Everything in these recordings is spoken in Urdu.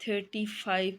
35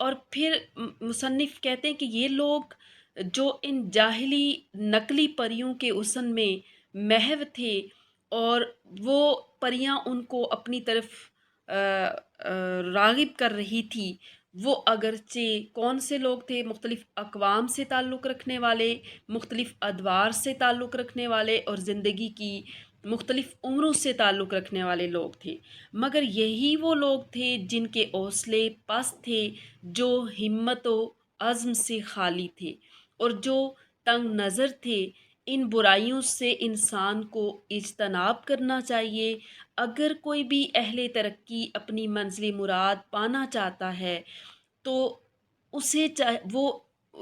اور پھر مصنف کہتے ہیں کہ یہ لوگ جو ان جاہلی نقلی پریوں کے حسن میں محو تھے، اور وہ پریاں ان کو اپنی طرف راغب کر رہی تھی، وہ اگرچہ کون سے لوگ تھے؟ مختلف اقوام سے تعلق رکھنے والے، مختلف ادوار سے تعلق رکھنے والے، اور زندگی کی مختلف عمروں سے تعلق رکھنے والے لوگ تھے، مگر یہی وہ لوگ تھے جن کے حوصلے پست تھے، جو ہمت و عزم سے خالی تھے، اور جو تنگ نظر تھے۔ ان برائیوں سے انسان کو اجتناب کرنا چاہیے۔ اگر کوئی بھی اہل ترقی اپنی منزل مراد پانا چاہتا ہے تو اسے وہ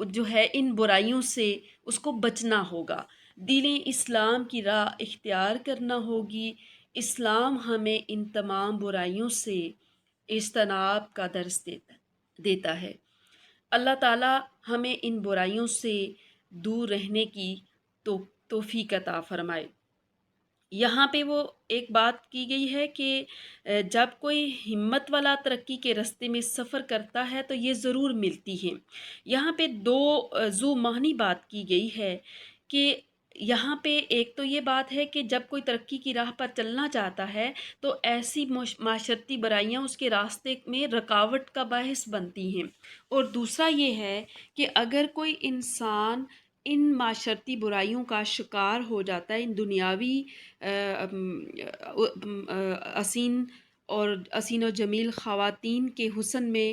جو ہے ان برائیوں سے اس کو بچنا ہوگا، دین اسلام کی راہ اختیار کرنا ہوگی۔ اسلام ہمیں ان تمام برائیوں سے اجتناب کا درس دیتا ہے۔ اللہ تعالیٰ ہمیں ان برائیوں سے دور رہنے کی توفیق عطا فرمائے۔ یہاں پہ وہ ایک بات کی گئی ہے کہ جب کوئی ہمت والا ترقی کے راستے میں سفر کرتا ہے تو یہ ضرور ملتی ہے۔ یہاں پہ دو ذو معنی بات کی گئی ہے کہ یہاں پہ ایک تو یہ بات ہے کہ جب کوئی ترقی کی راہ پر چلنا چاہتا ہے تو ایسی معاشرتی برائیاں اس کے راستے میں رکاوٹ کا باعث بنتی ہیں، اور دوسرا یہ ہے کہ اگر کوئی انسان ان معاشرتی برائیوں کا شکار ہو جاتا ہے، ان دنیاوی حسین و جمیل خواتین کے حسن میں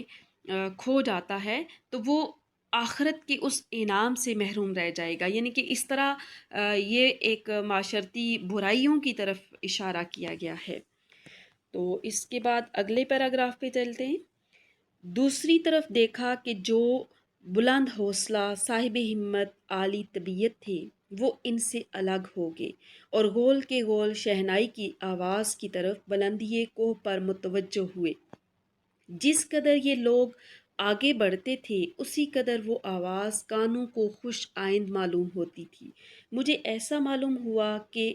کھو جاتا ہے، تو وہ آخرت کے اس انعام سے محروم رہ جائے گا۔ یعنی کہ اس طرح یہ ایک معاشرتی برائیوں کی طرف اشارہ کیا گیا ہے۔ تو اس کے بعد اگلے پیراگراف پہ چلتے ہیں۔ دوسری طرف دیکھا کہ جو بلند حوصلہ، صاحب ہمت، عالی طبیعت تھے، وہ ان سے الگ ہو گئے اور گول کے گول شہنائی کی آواز کی طرف بلندی کوہ پر متوجہ ہوئے۔ جس قدر یہ لوگ آگے بڑھتے تھے اسی قدر وہ آواز کانوں کو خوش آئند معلوم ہوتی تھی۔ مجھے ایسا معلوم ہوا کہ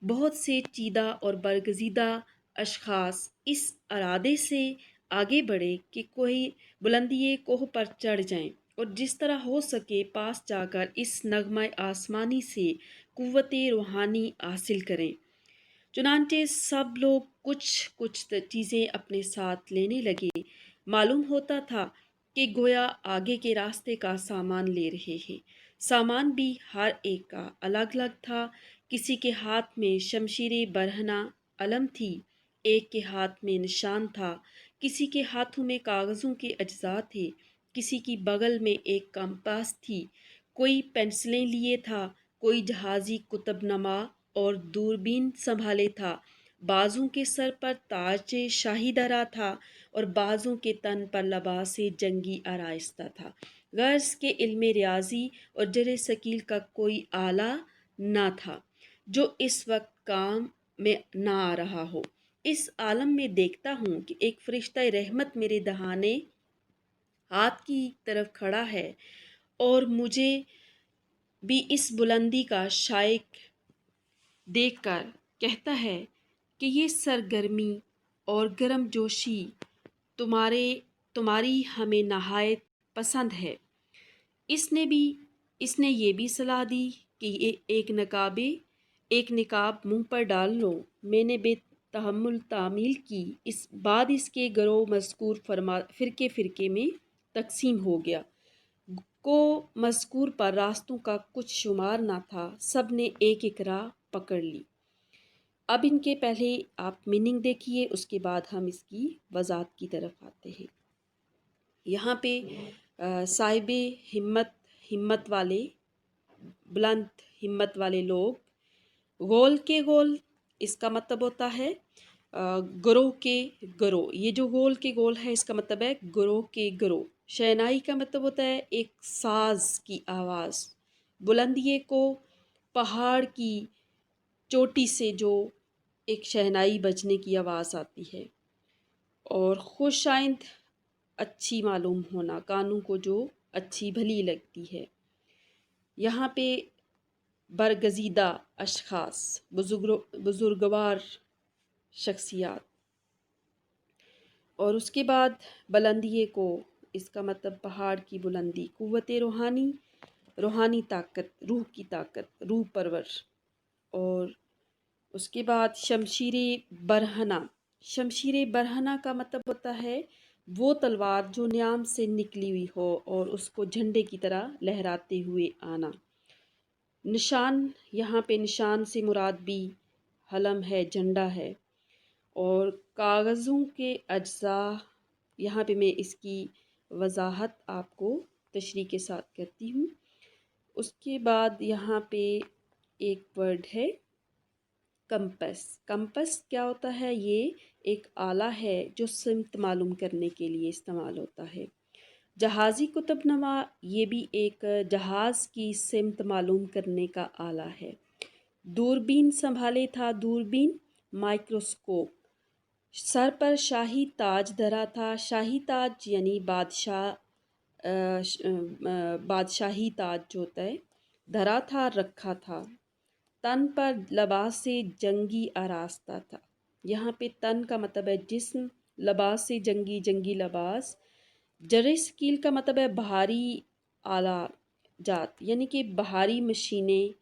بہت سے چیدہ اور برگزیدہ اشخاص اس ارادے سے آگے بڑھے کہ کوئی بلندی کوہ پر چڑھ جائیں اور جس طرح ہو سکے پاس جا کر اس نغمہ آسمانی سے قوت روحانی حاصل کریں۔ چنانچہ سب لوگ کچھ چیزیں اپنے ساتھ لینے لگے۔ معلوم ہوتا تھا کہ گویا آگے کے راستے کا سامان لے رہے ہیں۔ سامان بھی ہر ایک کا الگ الگ تھا۔ کسی کے ہاتھ میں شمشیر برہنہ علم تھی، ایک کے ہاتھ میں نشان تھا، کسی کے ہاتھوں میں کاغذوں کے اجزاء تھے، کسی کی بغل میں ایک کمپاس تھی، کوئی پینسلیں لیے تھا، کوئی جہازی کتب نما اور دوربین سنبھالے تھا، بعضوں کے سر پر تاج شاہی دھرا تھا اور بعضوں کے تن پر لباس جنگی آراستہ تھا۔ غرض کہ علم ریاضی اور جر ثقیل کا کوئی آلہ نہ تھا جو اس وقت کام میں نہ آ رہا ہو۔ اس عالم میں دیکھتا ہوں کہ ایک فرشتہ رحمت میرے دہانے ہاتھ کی طرف کھڑا ہے اور مجھے بھی اس بلندی کا شائق دیکھ کر کہتا ہے کہ یہ سرگرمی اور گرم جوشی تمہاری ہمیں نہایت پسند ہے۔ اس نے یہ بھی صلاح دی کہ ایک نقاب منہ پر ڈال لو۔ میں نے بے تحمل تعمیل کی۔ اس بعد اس کے گروہ مذکور فرقے میں تقسیم ہو گیا۔ کو مذکور پر راستوں کا کچھ شمار نہ تھا، سب نے ایک ایک راہ پکڑ لی۔ اب ان کے پہلے آپ میننگ دیکھیے، اس کے بعد ہم اس کی وضاحت کی طرف آتے ہیں۔ یہاں پہ صاحب ہمت والے، بلند ہمت والے لوگ، گول کے گول اس کا مطلب ہوتا ہے گروہ کے گروہ۔ یہ جو گول کے گول ہے اس کا مطلب ہے گروہ کے گروہ۔ شہنائی کا مطلب ہوتا ہے ایک ساز کی آواز۔ بلندی کو پہاڑ کی چوٹی سے جو ایک شہنائی بجنے کی آواز آتی ہے، اور خوش آئند اچھی معلوم ہونا، کانوں کو جو اچھی بھلی لگتی ہے۔ یہاں پہ برگزیدہ اشخاص، بزرگوار شخصیات، اور اس کے بعد بلندی کو اس کا مطلب پہاڑ کی بلندی، قوت روحانی، روحانی طاقت، روح کی طاقت، روح پرور۔ اور اس کے بعد شمشیر برہنہ، شمشیر برہنہ کا مطلب ہوتا ہے وہ تلوار جو نیام سے نکلی ہوئی ہو اور اس کو جھنڈے کی طرح لہراتے ہوئے آنا۔ نشان، یہاں پہ نشان سے مراد بھی حلم ہے، جھنڈا ہے۔ اور کاغذوں کے اجزاء، یہاں پہ میں اس کی وضاحت آپ کو تشریح کے ساتھ کرتی ہوں۔ اس کے بعد یہاں پہ ایک ورڈ ہے کمپس۔ کمپس کیا ہوتا ہے؟ یہ ایک آلہ ہے جو سمت معلوم کرنے کے لیے استعمال ہوتا ہے۔ جہازی قطب نما، یہ بھی ایک جہاز کی سمت معلوم کرنے کا آلہ ہے۔ دوربین سنبھالے تھا، دوربین مائکروسکوپ۔ سر پر شاہی تاج دھرا تھا، شاہی تاج یعنی بادشاہی تاج جو ہوتا ہے، دھرا تھا، رکھا تھا۔ تن پر لباس جنگی آراستہ تھا، یہاں پہ تن کا مطلب ہے جسم، لباس جنگی، جنگی لباس۔ جرسکیل کا مطلب ہے بھاری آلہ جات، یعنی کہ بھاری مشینیں،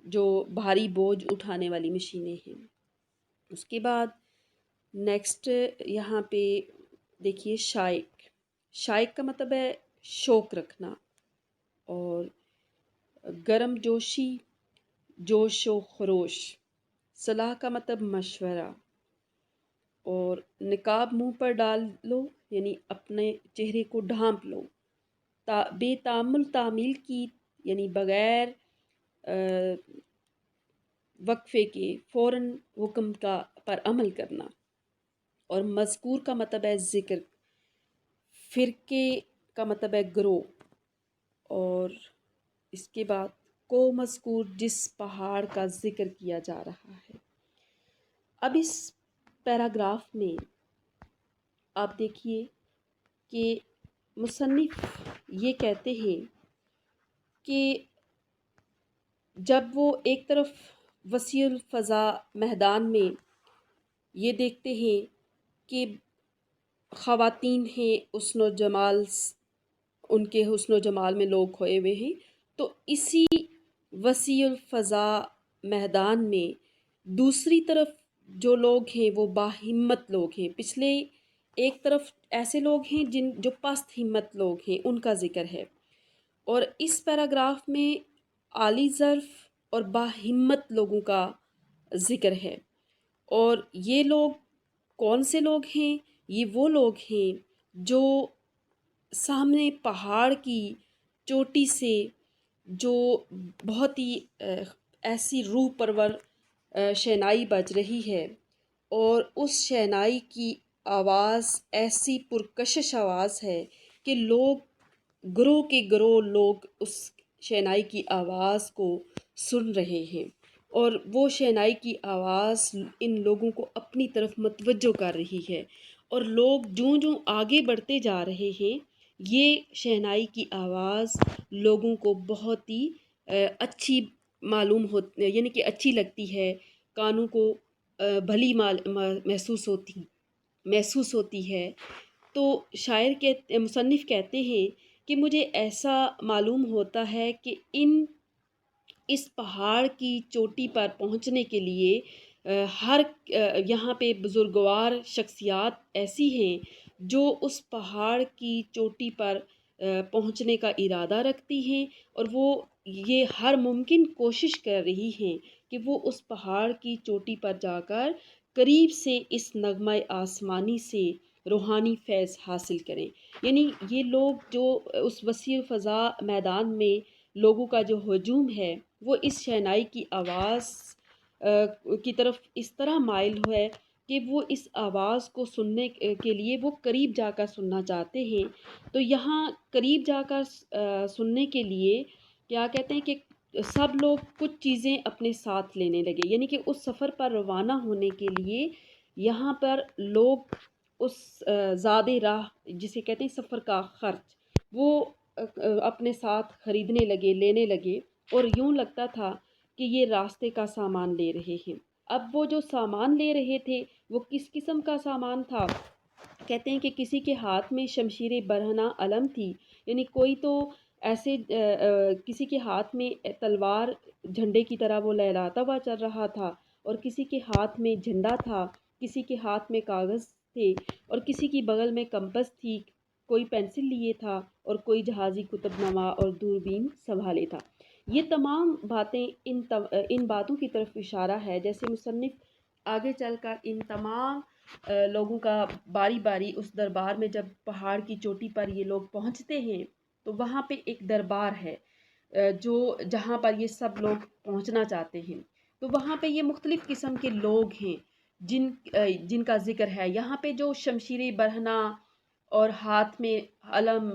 جو بھاری بوجھ اٹھانے والی مشینیں ہیں۔ اس کے بعد نیکسٹ یہاں پہ دیکھیے شائق۔ شائق کا مطلب ہے شوق رکھنا۔ اور گرم جوشی، جوش و خروش۔ صلاح کا مطلب مشورہ۔ اور نقاب منہ پر ڈال لو، یعنی اپنے چہرے کو ڈھانپ لو۔ بے تامل تعمیل کی، یعنی بغیر وقفے کے فوراً حکم پر عمل کرنا۔ اور مذکور کا مطلب ہے ذکر، فرقے کا مطلب ہے گروہ۔ اور اس کے بعد کو مذکور، جس پہاڑ کا ذکر کیا جا رہا ہے۔ اب اس پیراگراف میں آپ دیکھیے کہ مصنف یہ کہتے ہیں کہ جب وہ ایک طرف وسیع الفضا میدان میں یہ دیکھتے ہیں کہ خواتین ہیں، حسن و جمال، ان کے حسن و جمال میں لوگ کھوئے ہوئے ہیں، تو اسی وسیع الفضا میدان میں دوسری طرف جو لوگ ہیں وہ باہمت لوگ ہیں۔ پچھلے ایک طرف ایسے لوگ ہیں جو پست ہمت لوگ ہیں، ان کا ذکر ہے۔ اور اس پیراگراف میں عالی ظرف اور باہمت لوگوں کا ذکر ہے۔ اور یہ لوگ کون سے لوگ ہیں؟ یہ وہ لوگ ہیں جو سامنے پہاڑ کی چوٹی سے جو بہت ہی ایسی روح پرور شہنائی بج رہی ہے، اور اس شہنائی کی آواز ایسی پرکشش آواز ہے کہ لوگ گروہ کے گروہ لوگ اس شہنائی کی آواز کو سن رہے ہیں، اور وہ شہنائی کی آواز ان لوگوں کو اپنی طرف متوجہ کر رہی ہے۔ اور لوگ جوں جوں آگے بڑھتے جا رہے ہیں، یہ شہنائی کی آواز لوگوں کو بہت ہی اچھی معلوم ہوتی، یعنی کہ اچھی لگتی ہے، کانوں کو بھلی محسوس ہوتی ہے۔ تو مصنف کہتے ہیں کہ مجھے ایسا معلوم ہوتا ہے کہ اس پہاڑ کی چوٹی پر پہنچنے کے لیے یہاں پہ بزرگوار شخصیات ایسی ہیں جو اس پہاڑ کی چوٹی پر پہنچنے کا ارادہ رکھتی ہیں، اور وہ یہ ہر ممکن کوشش کر رہی ہیں کہ وہ اس پہاڑ کی چوٹی پر جا کر قریب سے اس نغمہ آسمانی سے روحانی فیض حاصل کریں۔ یعنی یہ لوگ جو اس وسیع فضا میدان میں لوگوں کا جو ہجوم ہے، وہ اس شہنائی کی آواز کی طرف اس طرح مائل ہے کہ وہ اس آواز کو سننے کے لیے وہ قریب جا کر سننا چاہتے ہیں۔ تو یہاں قریب جا کر سننے کے لیے کیا کہتے ہیں کہ سب لوگ کچھ چیزیں اپنے ساتھ لینے لگے، یعنی کہ اس سفر پر روانہ ہونے کے لیے یہاں پر لوگ اس زادِ راہ، جسے کہتے ہیں سفر کا خرچ، وہ اپنے ساتھ خریدنے لگے، لینے لگے، اور یوں لگتا تھا کہ یہ راستے کا سامان لے رہے ہیں۔ اب وہ جو سامان لے رہے تھے وہ کس قسم کا سامان تھا؟ کہتے ہیں کہ کسی کے ہاتھ میں شمشیر برہنہ علم تھی، یعنی کوئی تو ایسے کسی کے ہاتھ میں تلوار جھنڈے کی طرح وہ لہراتا ہوا چل رہا تھا، اور کسی کے ہاتھ میں جھنڈا تھا، کسی کے ہاتھ میں کاغذ تھے، اور کسی کی بغل میں کمپس تھی، کوئی پینسل لیے تھا، اور کوئی جہازی کتب نما اور دوربین سنبھالے تھا۔ یہ تمام باتیں ان باتوں کی طرف اشارہ ہے، جیسے مصنف آگے چل کر ان تمام لوگوں کا باری باری اس دربار میں جب پہاڑ کی چوٹی پر یہ لوگ پہنچتے ہیں تو وہاں پہ ایک دربار ہے جو جہاں پر یہ سب لوگ پہنچنا چاہتے ہیں، تو وہاں پہ یہ مختلف قسم کے لوگ ہیں جن کا ذکر ہے یہاں پہ، جو شمشیر برہنہ اور ہاتھ میں علم،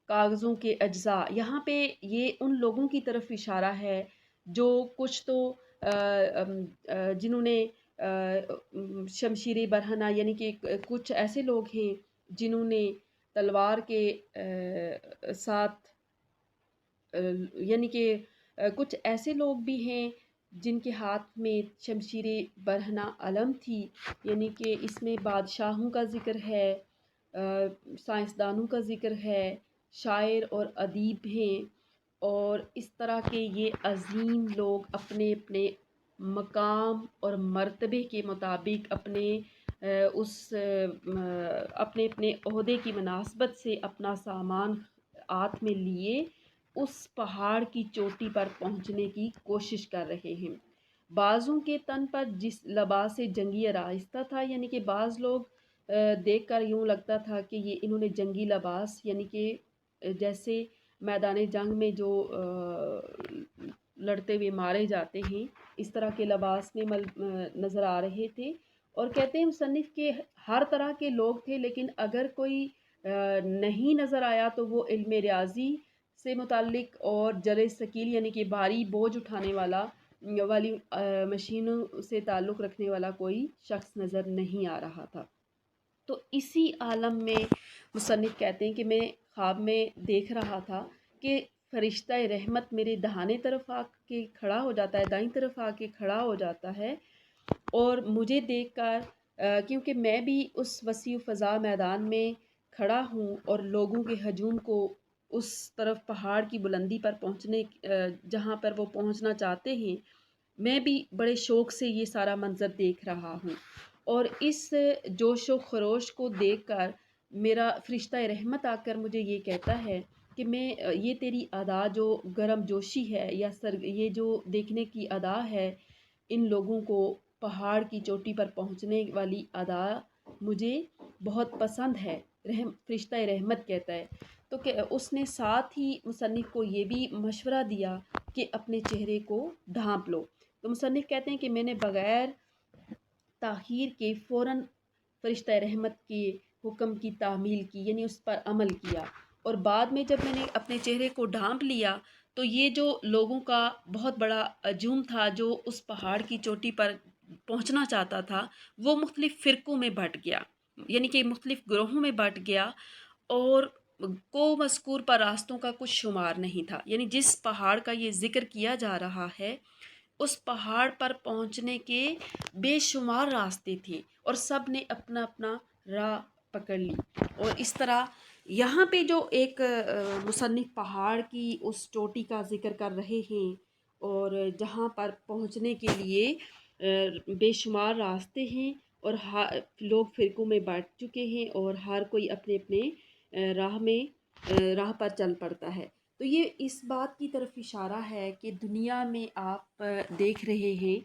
کاغذوں کے اجزاء، یہاں پہ یہ ان لوگوں کی طرف اشارہ ہے جو کچھ تو جنہوں نے شمشیر برہنہ، یعنی کہ کچھ ایسے لوگ ہیں جنہوں نے تلوار کے ساتھ، یعنی کہ کچھ ایسے لوگ بھی ہیں جن کے ہاتھ میں شمشیر برہنہ علم تھی، یعنی کہ اس میں بادشاہوں کا ذکر ہے، سائنسدانوں کا ذکر ہے، شاعر اور ادیب ہیں، اور اس طرح کے یہ عظیم لوگ اپنے اپنے مقام اور مرتبے کے مطابق اپنے اپنے عہدے کی مناسبت سے اپنا سامان ہاتھ میں لیے اس پہاڑ کی چوٹی پر پہنچنے کی کوشش کر رہے ہیں۔ بعضوں کے تن پر جس لباس جنگی آراستہ تھا، یعنی کہ بعض لوگ دیکھ کر یوں لگتا تھا کہ یہ انہوں نے جنگی لباس، یعنی کہ جیسے میدان جنگ میں جو لڑتے ہوئے مارے جاتے ہیں اس طرح کے لباس میں نظر آ رہے تھے، اور کہتے ہیں مصنف کے ہر طرح کے لوگ تھے، لیکن اگر کوئی نہیں نظر آیا تو وہ علم ریاضی سے متعلق اور جر ثقیل، یعنی کہ بھاری بوجھ اٹھانے والی مشینوں سے تعلق رکھنے والا کوئی شخص نظر نہیں آ رہا تھا۔ تو اسی عالم میں مصنف کہتے ہیں کہ میں خواب میں دیکھ رہا تھا کہ فرشتہ رحمت میرے دہانے طرف آ کے کھڑا ہو جاتا ہے، دائیں طرف آ کے کھڑا ہو جاتا ہے، اور مجھے دیکھ کر کیونکہ میں بھی اس وسیع فضا میدان میں کھڑا ہوں اور لوگوں کے ہجوم کو اس طرف پہاڑ کی بلندی پر پہنچنے جہاں پر وہ پہنچنا چاہتے ہیں، میں بھی بڑے شوق سے یہ سارا منظر دیکھ رہا ہوں، اور اس جوش و خروش کو دیکھ کر میرا فرشتہ رحمت آ کر مجھے یہ کہتا ہے کہ یہ تیری ادا جو گرم جوشی ہے، یا یہ جو دیکھنے کی ادا ہے ان لوگوں کو پہاڑ کی چوٹی پر پہنچنے والی ادا مجھے بہت پسند ہے، فرشتہ رحمت کہتا ہے۔ تو کہ اس نے ساتھ ہی مصنف کو یہ بھی مشورہ دیا کہ اپنے چہرے کو ڈھانپ لو۔ تو مصنف کہتے ہیں کہ میں نے بغیر تاخیر کے فوراً فرشتہ رحمت کے حکم کی تعمیل کی، یعنی اس پر عمل کیا، اور بعد میں جب میں نے اپنے چہرے کو ڈھانپ لیا تو یہ جو لوگوں کا بہت بڑا ہجوم تھا جو اس پہاڑ کی چوٹی پر پہنچنا چاہتا تھا، وہ مختلف فرقوں میں بٹ گیا، یعنی کہ مختلف گروہوں میں بٹ گیا، اور کو مذکور پر راستوں کا کچھ شمار نہیں تھا، یعنی جس پہاڑ کا یہ ذکر کیا جا رہا ہے اس پہاڑ پر پہنچنے کے بے شمار راستے تھے، اور سب نے اپنا اپنا راہ پکڑ لی، اور اس طرح یہاں پہ جو ایک مصنف پہاڑ کی اس چوٹی کا ذکر کر رہے ہیں، اور جہاں پر پہنچنے کے لیے بے شمار راستے ہیں، اور لوگ فرقوں میں بانٹ چکے ہیں، اور ہر کوئی اپنے اپنے راہ پر چل پڑتا ہے۔ تو یہ اس بات کی طرف اشارہ ہے کہ دنیا میں آپ دیکھ رہے ہیں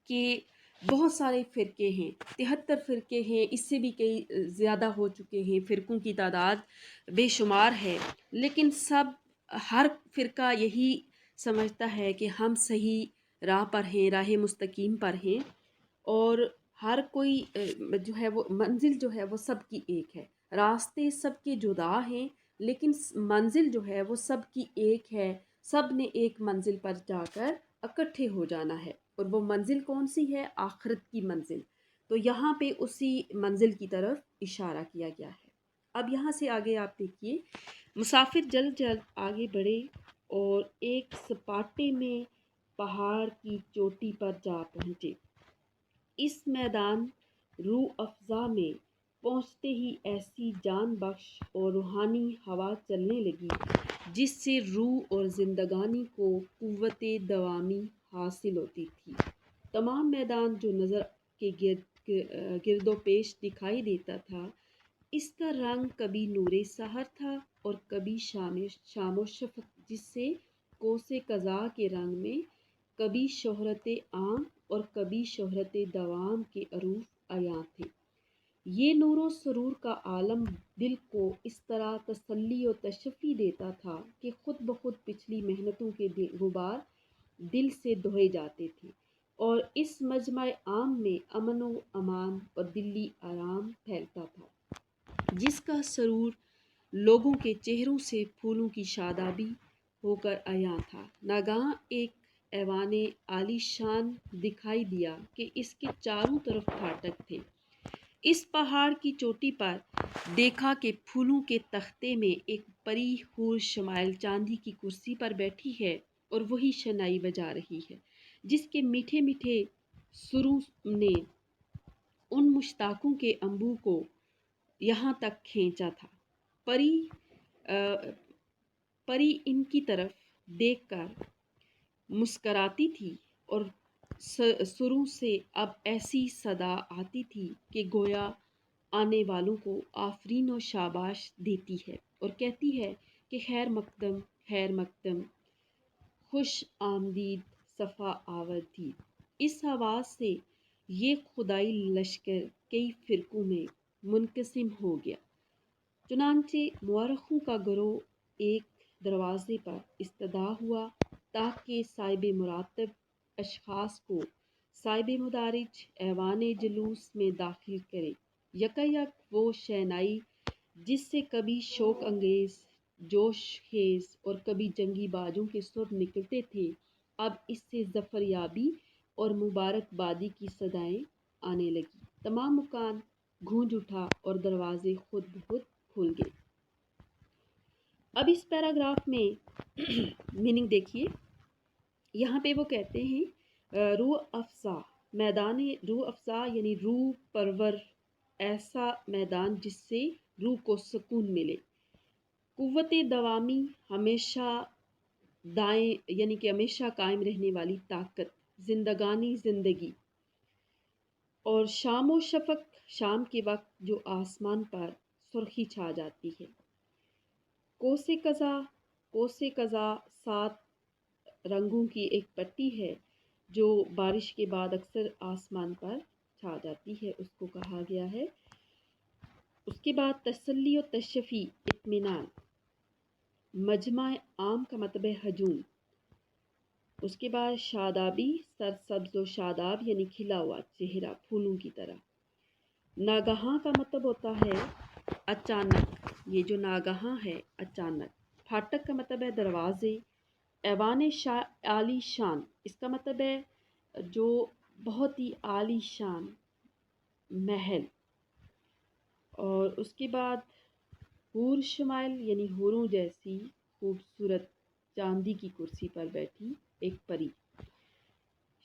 کہ بہت سارے فرقے ہیں، 73 فرقے ہیں، اس سے بھی کئی زیادہ ہو چکے ہیں، فرقوں کی تعداد بے شمار ہے، لیکن ہر فرقہ یہی سمجھتا ہے کہ ہم صحیح راہ پر ہیں، راہ مستقیم پر ہیں، اور ہر کوئی جو ہے وہ منزل جو ہے وہ سب کی ایک ہے، راستے سب کے جدا ہیں، لیکن منزل جو ہے وہ سب کی ایک ہے، سب نے ایک منزل پر جا کر اکٹھے ہو جانا ہے، اور وہ منزل کون سی ہے؟ آخرت کی منزل۔ تو یہاں پہ اسی منزل کی طرف اشارہ کیا گیا ہے۔ اب یہاں سے آگے آپ دیکھیے، مسافر جلد جلد آگے بڑھے اور ایک سپاٹے میں پہاڑ کی چوٹی پر جا پہنچے۔ اس میدان روح افزا میں پہنچتے ہی ایسی جان بخش اور روحانی ہوا چلنے لگی جس سے روح اور زندگانی کو قوت دوامی حاصل ہوتی تھی۔ تمام میدان جو نظر کے گرد و پیش دکھائی دیتا تھا، اس کا رنگ کبھی نور سحر تھا اور کبھی شام و شفق، جس سے کوس قضا کے رنگ میں کبھی شہرت عام اور کبھی شہرت دوام کے عروف عیاں تھے۔ یہ نور و سرور کا عالم دل کو اس طرح تسلی و تشفی دیتا تھا کہ خود بخود پچھلی محنتوں کے غبار دل سے دھوئے جاتے تھے، اور اس مجمع عام میں امن و امان اور دلی آرام پھیلتا تھا، جس کا سرور لوگوں کے چہروں سے پھولوں کی شادابی ہو کر عیاں تھا۔ ناگہاں ایک ایوان عالی شان دکھائی دیا کہ اس کے چاروں طرف پھاٹک تھے۔ اس پہاڑ کی چوٹی پر دیکھا کہ پھولوں کے تختے میں ایک پری حور شمائل چاندی کی کرسی پر بیٹھی ہے اور وہی شنائی بجا رہی ہے جس کے میٹھے میٹھے سروں نے ان مشتاقوں کے انبو کو یہاں تک کھینچا تھا۔ پری ان کی طرف دیکھ کر مسکراتی تھی اور سروں سے اب ایسی صدا آتی تھی کہ گویا آنے والوں کو آفرین و شاباش دیتی ہے اور کہتی ہے کہ خیر مقدم، خوش آمدید، صفا آوردید۔ اس آواز سے یہ خدائی لشکر کئی فرقوں میں منقسم ہو گیا، چنانچہ مورخوں کا گروہ ایک دروازے پر استدعا ہوا تاکہ صاحب مراتب اشخاص کو صاحب مدارج ایوان جلوس میں داخل کرے۔ یکایک وہ شہنائی جس سے کبھی شوق انگیز، جوش خیز اور کبھی جنگی بازوں کے سر نکلتے تھے، اب اس سے ظفر یابی اور مبارک بادی کی صدائیں آنے لگیں۔ تمام مکان گونج اٹھا اور دروازے خود بخود کھل گئے۔ اب اس پیراگراف میں میننگ دیکھیے، یہاں پہ وہ کہتے ہیں روح افزا، میدان روح افزا یعنی روح پرور، ایسا میدان جس سے روح کو سکون ملے۔ قوت دوامی، ہمیشہ دائیں یعنی کہ ہمیشہ قائم رہنے والی طاقت، زندگانی، زندگی، اور شام و شفق، شام کے وقت جو آسمان پر سرخی چھا جاتی ہے۔ کوس قزا 7 رنگوں کی ایک پٹی ہے جو بارش کے بعد اکثر آسمان پر چھا جاتی ہے، اس کو کہا گیا ہے۔ اس کے بعد تسلی و تشفی، اطمینان، مجمع عام کا مطلب ہے ہجوم۔ اس کے بعد شادابی، سرسبز و شاداب یعنی کھلا ہوا چہرہ پھولوں کی طرح۔ ناگہاں کا مطلب ہوتا ہے اچانک، یہ جو ناگہاں ہے اچانک۔ پھاٹک کا مطلب ہے دروازے۔ ایوان عالی شان، اس کا مطلب ہے جو بہت ہی عالی شان محل۔ اور اس کے بعد حور شمائل یعنی حوروں جیسی خوبصورت چاندی کی کرسی پر بیٹھی ایک پری۔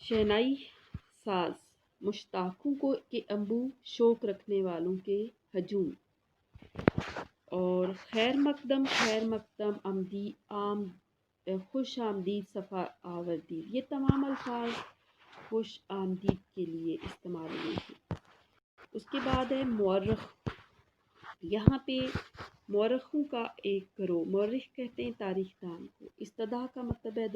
شہنائی ساز، مشتاقوں کے انبو، شوق رکھنے والوں کے ہجوم۔ اور خیر مقدم، خوش آمدید، صفا آوردید، یہ تمام الفاظ خوش آمدید کے لیے استعمال ہوئے ہیں۔ اس کے بعد ہے مورخ، یہاں پہ مورخوں کا ایک گروہ، مورخ کہتے ہیں تاریخ دان کو۔ استدعا کا مطلب ہے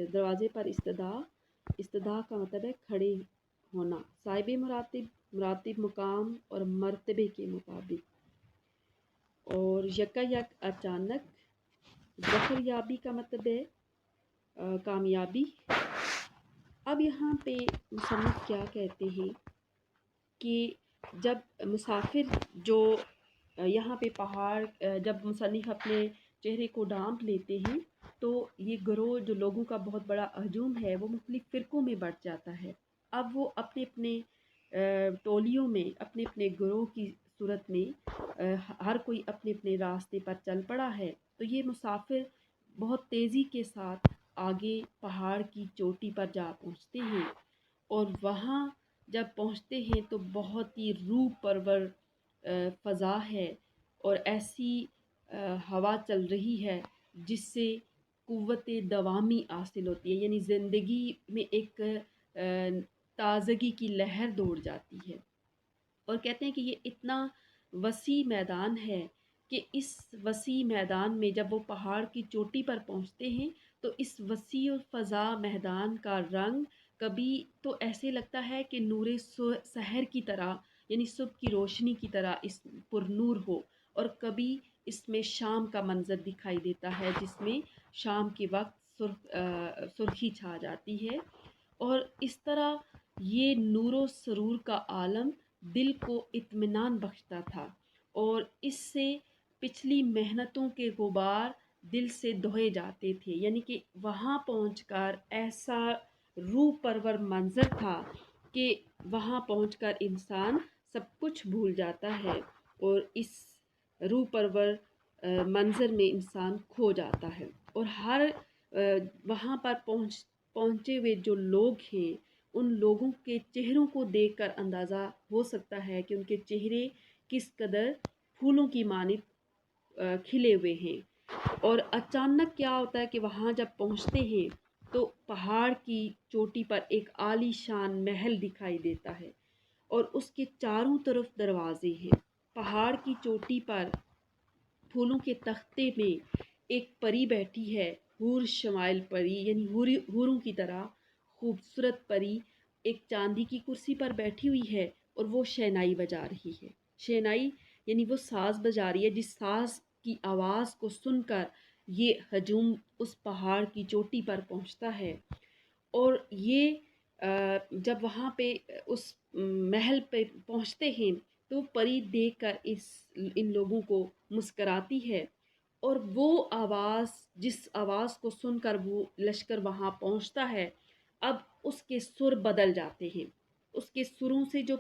دروازے پر استدعا کا مطلب ہے کھڑے ہونا، صاحب مراتب مقام اور مرتبے کے مطابق۔ اور یکایک، اچانک۔ ظفر یابی کا مطلب ہے کامیابی۔ اب یہاں پہ مصنف کیا کہتے ہیں کہ جب مسافر جو یہاں پہ پہاڑ، جب مصنف اپنے چہرے کو ڈھانپ لیتے ہیں تو یہ گروہ جو لوگوں کا بہت بڑا ہجوم ہے وہ مختلف فرقوں میں بٹ جاتا ہے۔ اب وہ اپنے اپنے ٹولیوں میں، اپنے اپنے گروہ کی صورت میں ہر کوئی اپنے اپنے راستے پر چل پڑا ہے، تو یہ مسافر بہت تیزی کے ساتھ آگے پہاڑ کی چوٹی پر جا پہنچتے ہیں، اور وہاں جب پہنچتے ہیں تو بہت ہی روح پرور فضا ہے اور ایسی ہوا چل رہی ہے جس سے قوت دوامی حاصل ہوتی ہے، یعنی زندگی میں ایک تازگی کی لہر دوڑ جاتی ہے۔ اور کہتے ہیں کہ یہ اتنا وسیع میدان ہے کہ اس وسیع میدان میں جب وہ پہاڑ کی چوٹی پر پہنچتے ہیں تو اس وسیع و فضا میدان کا رنگ کبھی تو ایسے لگتا ہے کہ نور سحر کی طرح، یعنی صبح کی روشنی کی طرح اس پر نور ہو، اور کبھی اس میں شام کا منظر دکھائی دیتا ہے جس میں شام کے وقت سرخی چھا جاتی ہے۔ اور اس طرح یہ نور و سرور کا عالم دل کو اطمینان بخشتا تھا، اور اس سے پچھلی محنتوں کے غبار دل سے دھوئے جاتے تھے، یعنی کہ وہاں پہنچ کر ایسا روح پرور منظر تھا کہ وہاں پہنچ کر انسان سب کچھ بھول جاتا ہے اور اس روح پرور منظر میں انسان کھو جاتا ہے۔ اور ہر وہاں پر پہنچے ہوئے جو لوگ ہیں ان لوگوں کے چہروں کو دیکھ کر اندازہ ہو سکتا ہے کہ ان کے چہرے کس قدر پھولوں کی مانند کھلے ہوئے ہیں۔ اور اچانک کیا ہوتا ہے کہ وہاں جب پہنچتے ہیں تو پہاڑ کی چوٹی پر ایک عالی شان محل دکھائی دیتا ہے اور اس کے چاروں طرف دروازے ہیں۔ پہاڑ کی چوٹی پر پھولوں کے تختے میں ایک پری بیٹھی ہے، حور شمائل پری، یعنی حوروں کی طرح خوبصورت پری ایک چاندی کی کرسی پر بیٹھی ہوئی ہے اور وہ شہنائی بجا رہی ہے۔ شہنائی یعنی وہ ساز بجا رہی ہے جس ساز کی آواز کو سن کر یہ ہجوم اس پہاڑ کی چوٹی پر پہنچتا ہے۔ اور یہ جب وہاں پہ اس محل پہ پہنچتے ہیں تو پری دیکھ کر ان لوگوں کو مسکراتی ہے، اور وہ آواز، جس آواز کو سن کر وہ لشکر وہاں پہنچتا ہے، اب اس کے سر بدل جاتے ہیں۔ اس کے سروں سے جو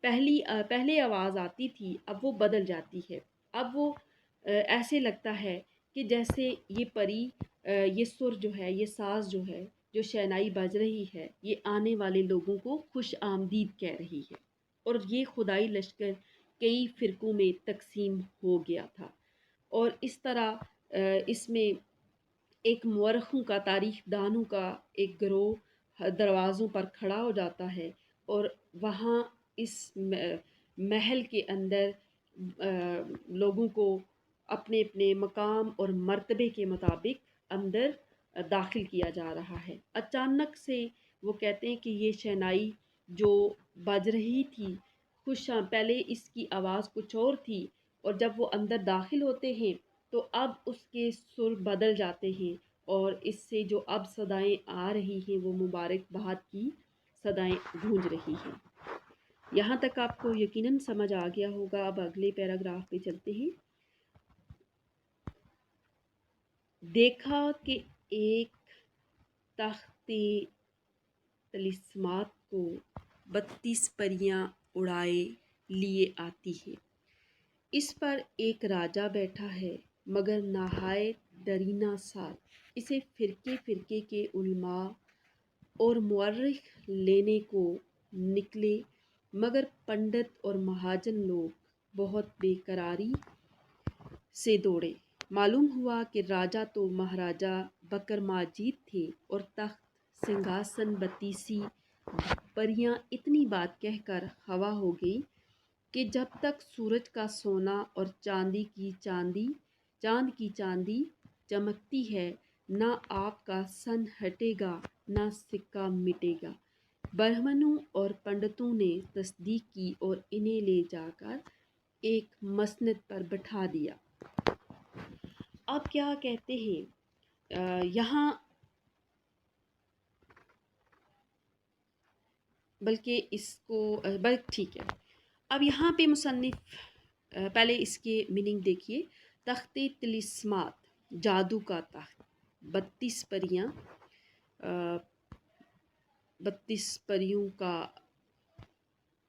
پہلے آواز آتی تھی اب وہ بدل جاتی ہے۔ اب وہ ایسے لگتا ہے کہ جیسے یہ پری یہ سر جو ہے، یہ ساز جو ہے، جو شہنائی بج رہی ہے، یہ آنے والے لوگوں کو خوش آمدید کہہ رہی ہے۔ اور یہ خدائی لشکر کئی فرقوں میں تقسیم ہو گیا تھا، اور اس طرح اس میں ایک مورخوں کا، تاریخ دانوں کا ایک گروہ دروازوں پر کھڑا ہو جاتا ہے، اور وہاں اس محل کے اندر لوگوں کو اپنے اپنے مقام اور مرتبے کے مطابق اندر داخل کیا جا رہا ہے۔ اچانک سے وہ کہتے ہیں کہ یہ شہنائی جو بج رہی تھی پہلے اس کی آواز کچھ اور تھی، اور جب وہ اندر داخل ہوتے ہیں تو اب اس کے سر بدل جاتے ہیں، اور اس سے جو اب صدائیں آ رہی ہیں وہ مبارک باد کی صدائیں گونج رہی ہیں۔ یہاں تک آپ کو یقیناً سمجھ آ گیا ہوگا۔ اب اگلے پیراگراف پہ چلتے ہیں۔ دیکھا کہ ایک تخت طلسمات کو 32 پریاں اڑائے لیے آتی ہیں۔ اس پر ایک راجا بیٹھا ہے مگر نہایت درینہ سال۔ اسے فرقے فرقے کے علماء اور مورخ لینے کو نکلے مگر پنڈت اور مہاجن لوگ بہت بے قراری سے دوڑے۔ معلوم ہوا کہ راجا تو مہاراجا بکر ماجید تھے اور تخت سنگھاسن 32 پریاں اتنی بات کہہ کر خوا ہو گئی کہ جب تک سورج کا سونا اور چاند کی چاندی چمکتی ہے نہ آپ کا سن ہٹے گا نہ سکہ مٹے گا۔ برہمنوں اور پنڈتوں نے تصدیق کی اور انہیں لے جا کر ایک مسند پر بٹھا دیا۔ اب کیا کہتے ہیں یہاں، بلکہ اس کو ٹھیک ہے، اب یہاں پہ مصنف پہلے اس کے میننگ دیکھیے۔ تخت طلسمات، جادو کا تخت، 32 پریاں، 32 پریوں کا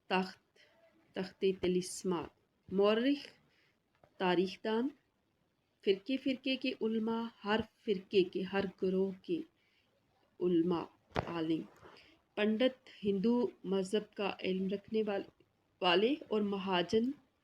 تخت طلسمات، مورخ، تاریخ دان، فرقے فرقے کے علماء، ہر فرقے کے، ہر گروہ کے علماء عالم، پنڈت ہندو مذہب کا علم رکھنے والے، اور مہاجن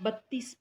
32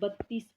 32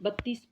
32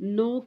9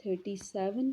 37